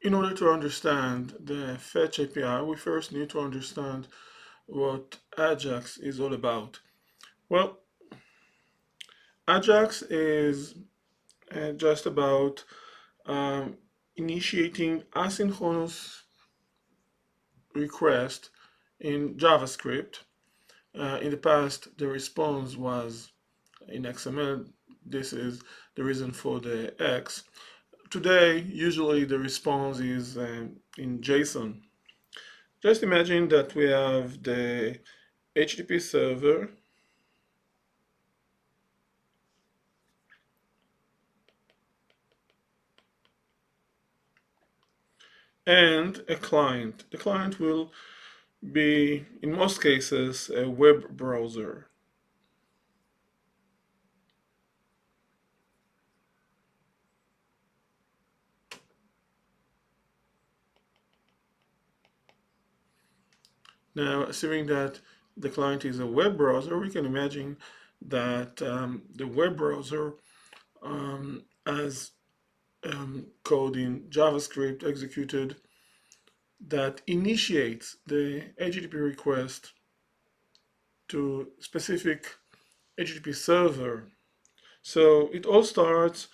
In order to understand the Fetch API, we first need to understand what Ajax is all about. Well, Ajax is just about um, initiating asynchronous request in JavaScript. In the past, the response was in XML. This is the reason for the X. Today, usually the response is in JSON. Just imagine that we have the HTTP server and a client. The client will be, in most cases, a web browser. Now, assuming that the client is a web browser, we can imagine that the web browser has code in JavaScript executed that initiates the HTTP request to specific HTTP server. So it all starts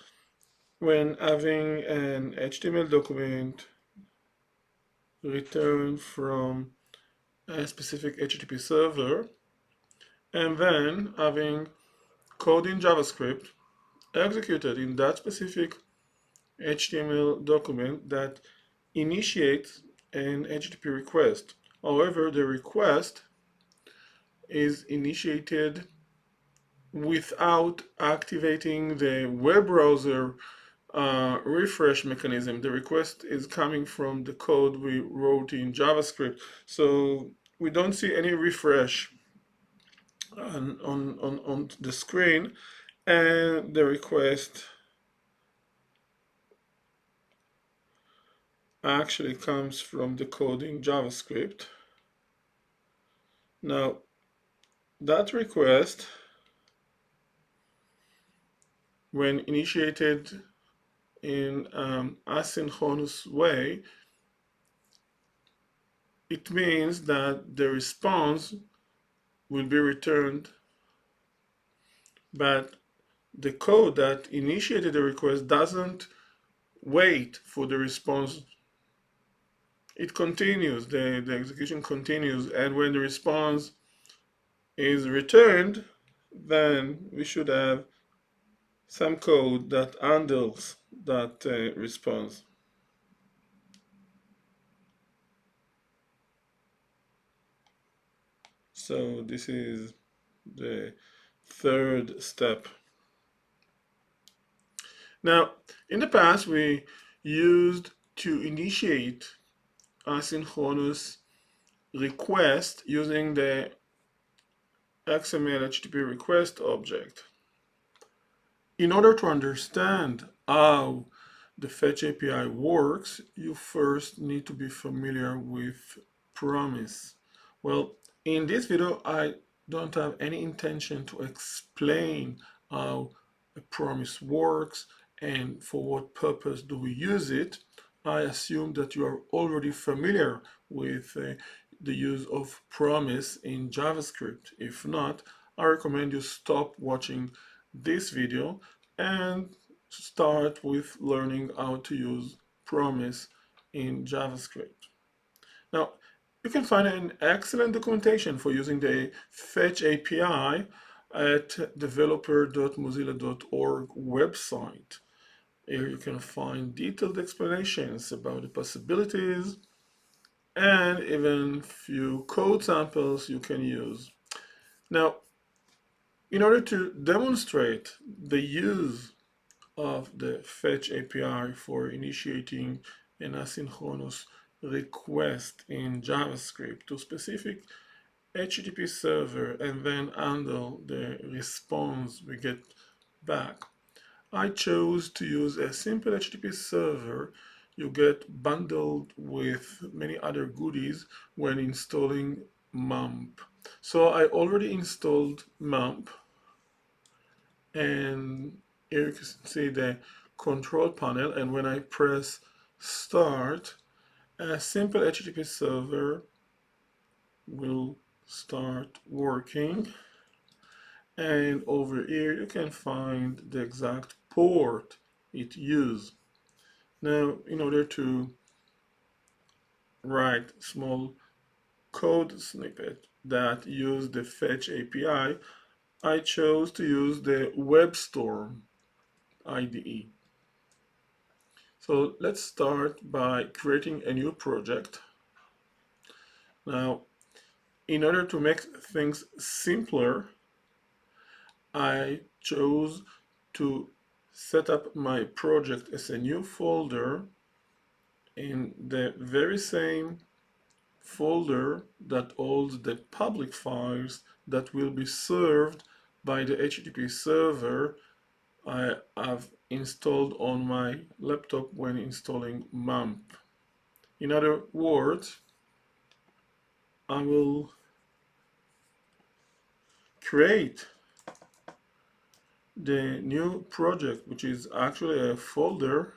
when having an HTML document returned from a specific HTTP server, and then having code in JavaScript executed in that specific HTML document that initiates an HTTP request. However, the request is initiated without activating the web browser refresh mechanism. The request is coming from the code we wrote in JavaScript. So we don't see any refresh on the screen, and the request actually comes from the code in JavaScript. Now, that request, when initiated in asynchronous way, it means that the response will be returned, but the code that initiated the request doesn't wait for the response. It continues, the execution continues, and when the response is returned, then we should have some code that handles that response. So this is the third step. Now, in the past, we used to initiate asynchronous request using the XML HTTP request object. In order to understand how the Fetch API works, you first need to be familiar with promise. Well, in this video, I don't have any intention to explain how a promise works and for what purpose do we use it. I assume that you are already familiar with the use of promise in JavaScript. If not, I recommend you stop watching this video and start with learning how to use promise in JavaScript. Now, you can find an excellent documentation for using the Fetch API at developer.mozilla.org website. Here you can find detailed explanations about the possibilities and even few code samples you can use. Now, in order to demonstrate the use of the Fetch API for initiating an asynchronous request in JavaScript to specific HTTP server and then handle the response we get back, I chose to use a simple HTTP server you get bundled with many other goodies when installing MAMP. So I already installed MAMP, and here you can see the control panel, and when I press start, a simple HTTP server will start working, and over here you can find the exact port it used. Now, in order to write small code snippet that use the Fetch API, I chose to use the WebStorm IDE. So let's start by creating a new project. Now, in order to make things simpler, I chose to set up my project as a new folder in the very same folder that holds the public files that will be served by the HTTP server I have installed on my laptop when installing MAMP. In other words, I will create the new project, which is actually a folder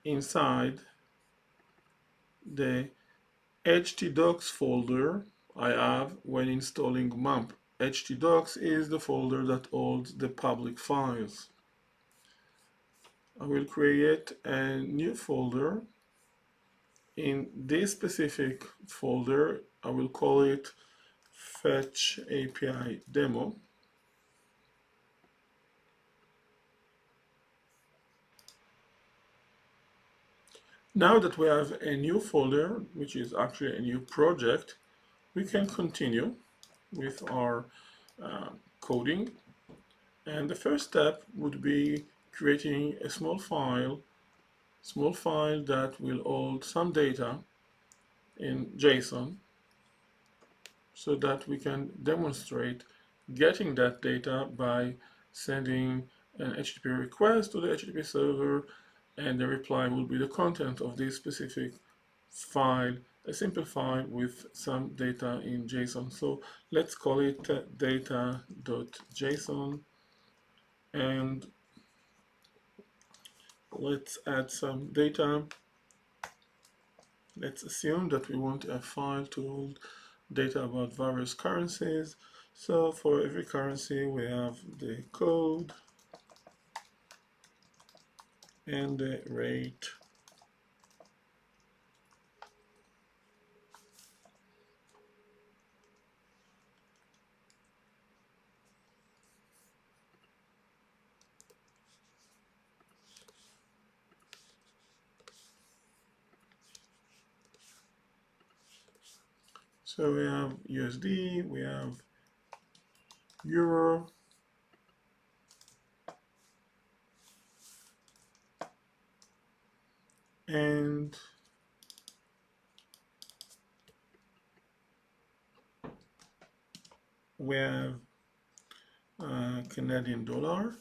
inside the htdocs folder I have when installing MAMP. htdocs is the folder that holds the public files. I will create a new folder. In this specific folder, I will call it Fetch API Demo. Now that we have a new folder, which is actually a new project, we can continue with our coding. And the first step would be creating a small file that will hold some data in JSON so that we can demonstrate getting that data by sending an HTTP request to the HTTP server, and the reply will be the content of this specific file, a simple file with some data in JSON. So let's call it data.json, and let's add some data. Let's assume that we want a file to hold data about various currencies. So for every currency we have the code and the rate. So we have USD, we have Euro, and we have Canadian dollar.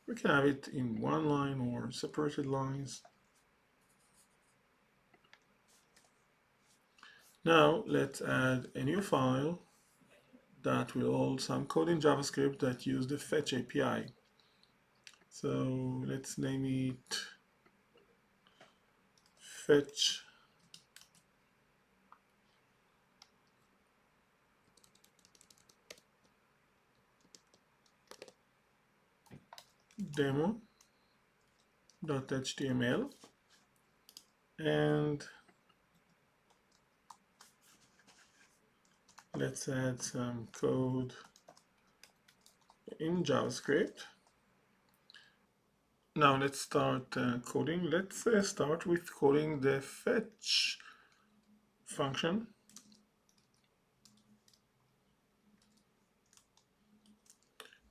We can have it in one line or separated lines. Now let's add a new file that will hold some code in JavaScript that use the Fetch API. So let's name it Fetch demo.html, and let's add some code in JavaScript. Now let's start coding. Let's start with calling the fetch function.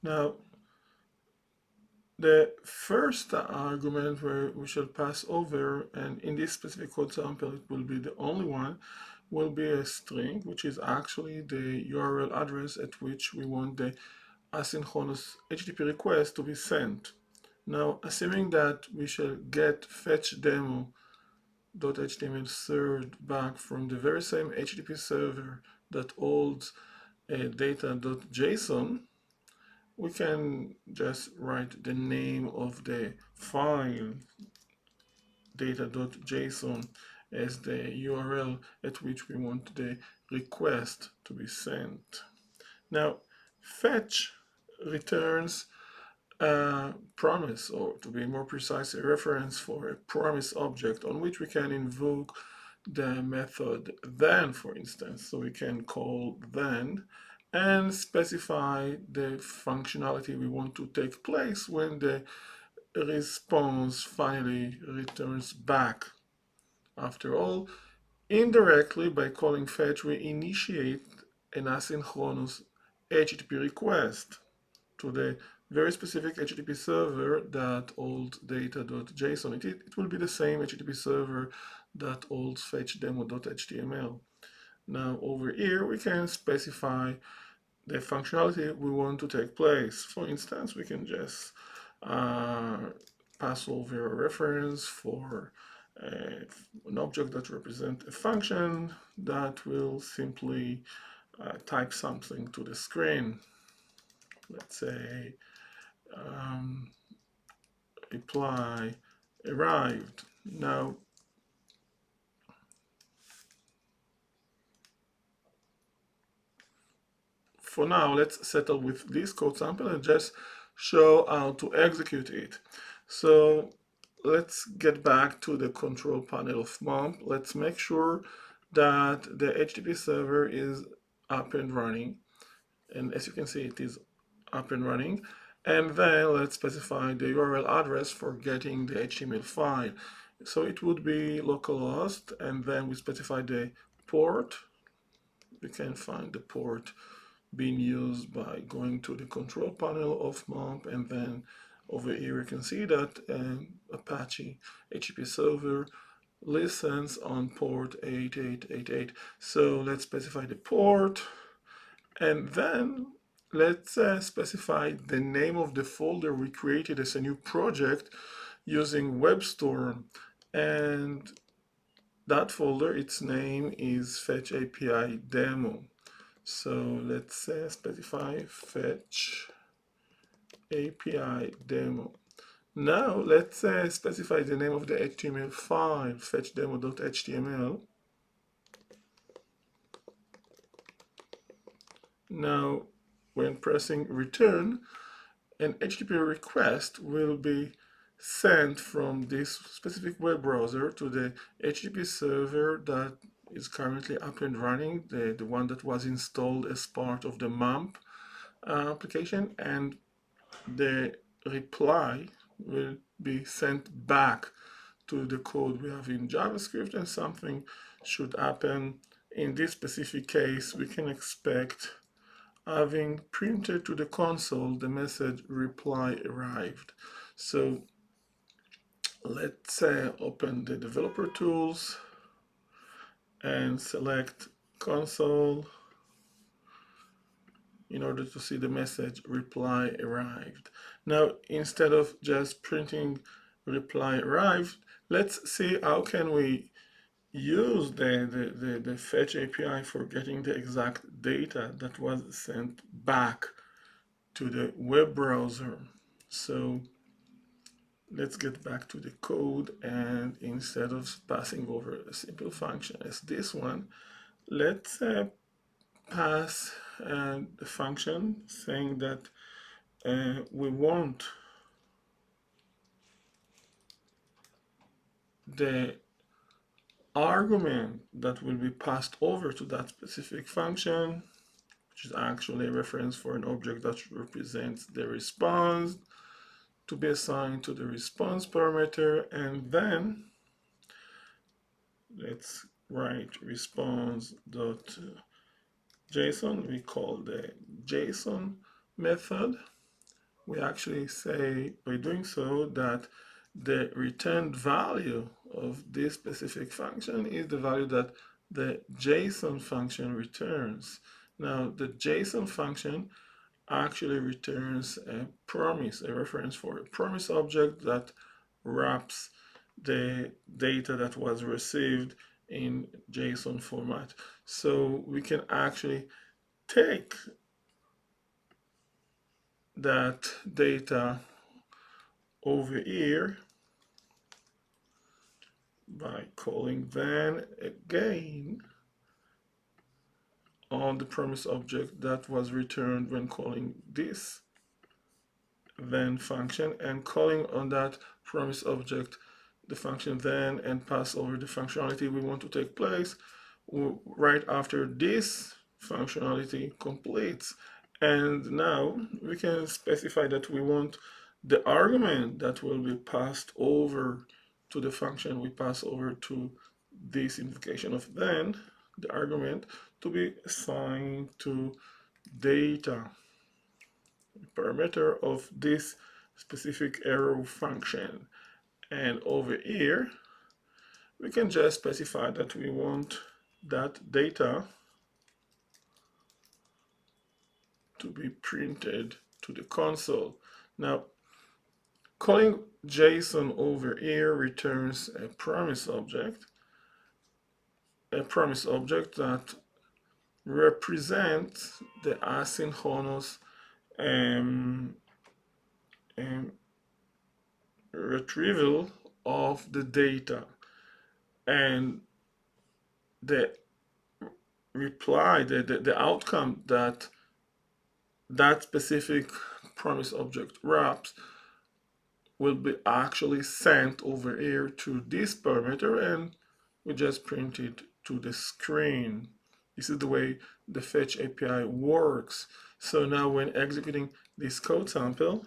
Now the first argument where we shall pass over, and in this specific code sample it will be the only one, will be a string, which is actually the URL address at which we want the asynchronous HTTP request to be sent. Now, assuming that we shall get fetch demo.html served back from the very same HTTP server that holds a data.json, we can just write the name of the file data.json as the URL at which we want the request to be sent. Now, fetch returns a promise, or to be more precise, a reference for a promise object on which we can invoke the method then, for instance. So we can call then and specify the functionality we want to take place when the response finally returns back. After all, indirectly by calling fetch, we initiate an asynchronous HTTP request to the very specific HTTP server that holds data.json. It will be the same HTTP server that holds fetchdemo.html. Now over here we can specify the functionality we want to take place. For instance, we can just pass over a reference for an object that represents a function that will simply type something to the screen. Let's say reply arrived. Now, for now, let's settle with this code sample and just show how to execute it. So let's get back to the control panel of MOMP. Let's make sure that the HTTP server is up and running. And as you can see, it is up and running. And then let's specify the URL address for getting the HTML file. So it would be localhost, and then we specify the port. We can find the port being used by going to the control panel of MOMP, and then over here you can see that Apache HTTP server listens on port 8888. So let's specify the port, and then let's specify the name of the folder we created as a new project using WebStorm. And that folder, its name is FetchAPI Demo. So let's specify Fetch API Demo. Now let's specify the name of the HTML file, fetchdemo.html. Now, when pressing return, an HTTP request will be sent from this specific web browser to the HTTP server that is currently up and running, the one that was installed as part of the MOMP application, and the reply will be sent back to the code we have in JavaScript, and something should happen. In this specific case, we can expect having printed to the console the message reply arrived. So let's open the developer tools and select console in order to see the message reply arrived. Now, instead of just printing reply arrived, let's see how can we use the fetch API for getting the exact data that was sent back to the web browser. So let's get back to the code, and instead of passing over a simple function as this one, let's pass the function saying that we want the argument that will be passed over to that specific function, which is actually a reference for an object that represents the response, to be assigned to the response parameter. And then let's write response.json. We call the JSON method. We actually say, by doing so, that the returned value of this specific function is the value that the JSON function returns. Now, the JSON function actually returns a promise, a reference for a promise object that wraps the data that was received in JSON format. So we can actually take that data over here by calling then again on the promise object that was returned when calling this then function, and calling on that promise object the function then, and pass over the functionality we want to take place right after this functionality completes. And now we can specify that we want the argument that will be passed over to the function we pass over to this invocation of then, the argument, to be assigned to data parameter of this specific arrow function. And over here, we can just specify that we want that data to be printed to the console. Now, calling JSON over here returns a promise object that represents the asynchronous um, um, retrieval of the data, and the reply, the outcome that that specific promise object wraps will be actually sent over here to this parameter, and we just print it to the screen. This is the way the Fetch API works. So now when executing this code sample,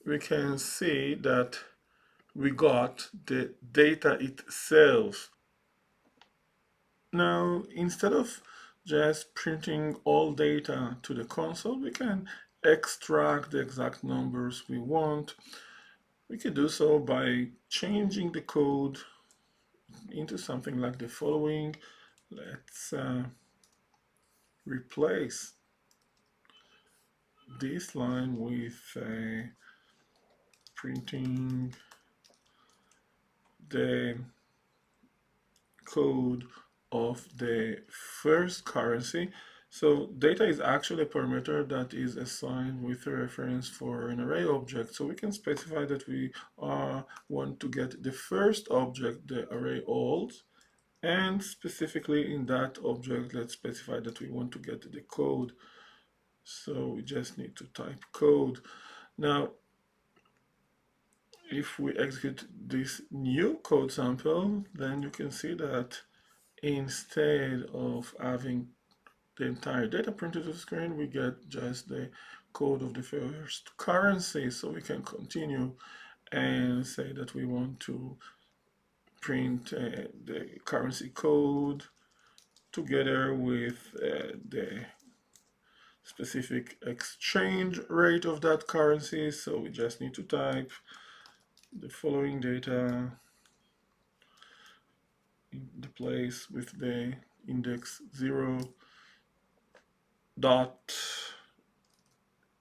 we can see that we got the data itself. Now, instead of just printing all data to the console, we can extract the exact numbers we want. We can do so by changing the code into something like the following. Let's replace this line with printing the code of the first currency. So data is actually a parameter that is assigned with a reference for an array object. So we can specify that we want to get the first object, the array old, and specifically in that object, let's specify that we want to get the code. So we just need to type code. Now, if we execute this new code sample, then you can see that instead of having the entire data printed to the screen, we get just the code of the first currency. So we can continue and say that we want to print the currency code together with the specific exchange rate of that currency. So we just need to type the following data in the place with the index 0 dot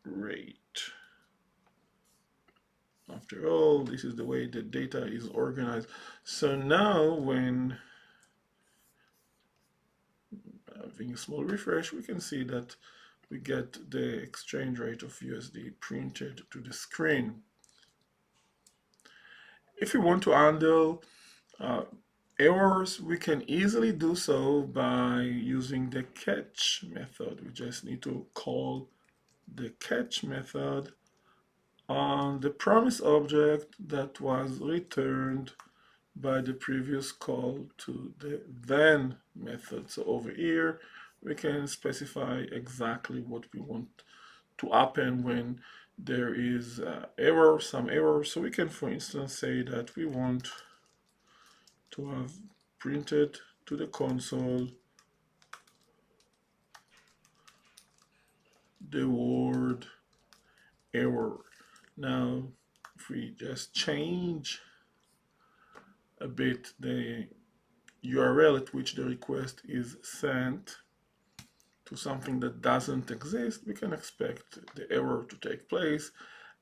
rate. After all, this is the way the data is organized. So now when having a small refresh, we can see that we get the exchange rate of USD printed to the screen. If we want to handle errors, we can easily do so by using the catch method. We just need to call the catch method on the promise object that was returned by the previous call to the then method. So over here, we can specify exactly what we want to happen when there is error, some error. So we can, for instance, say that we want to have printed to the console the word error. Now, if we just change a bit the URL at which the request is sent to something that doesn't exist, we can expect the error to take place.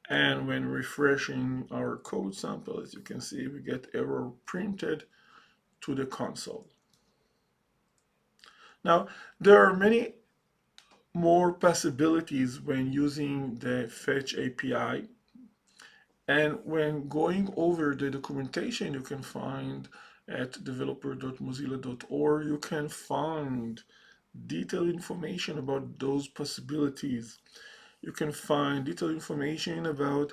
And when refreshing our code sample, as you can see, we get error printed to the console. Now, there are many more possibilities when using the Fetch API. And when going over the documentation you can find at developer.mozilla.org, you can find detailed information about those possibilities. You can find detailed information about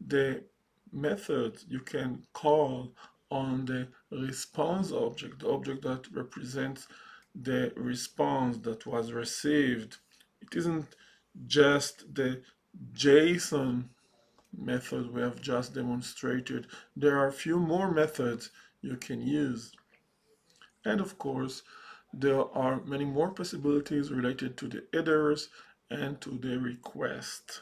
the methods you can call on the response object, the object that represents the response that was received. It isn't just the JSON method we have just demonstrated. There are a few more methods you can use. And of course, there are many more possibilities related to the headers and to the request.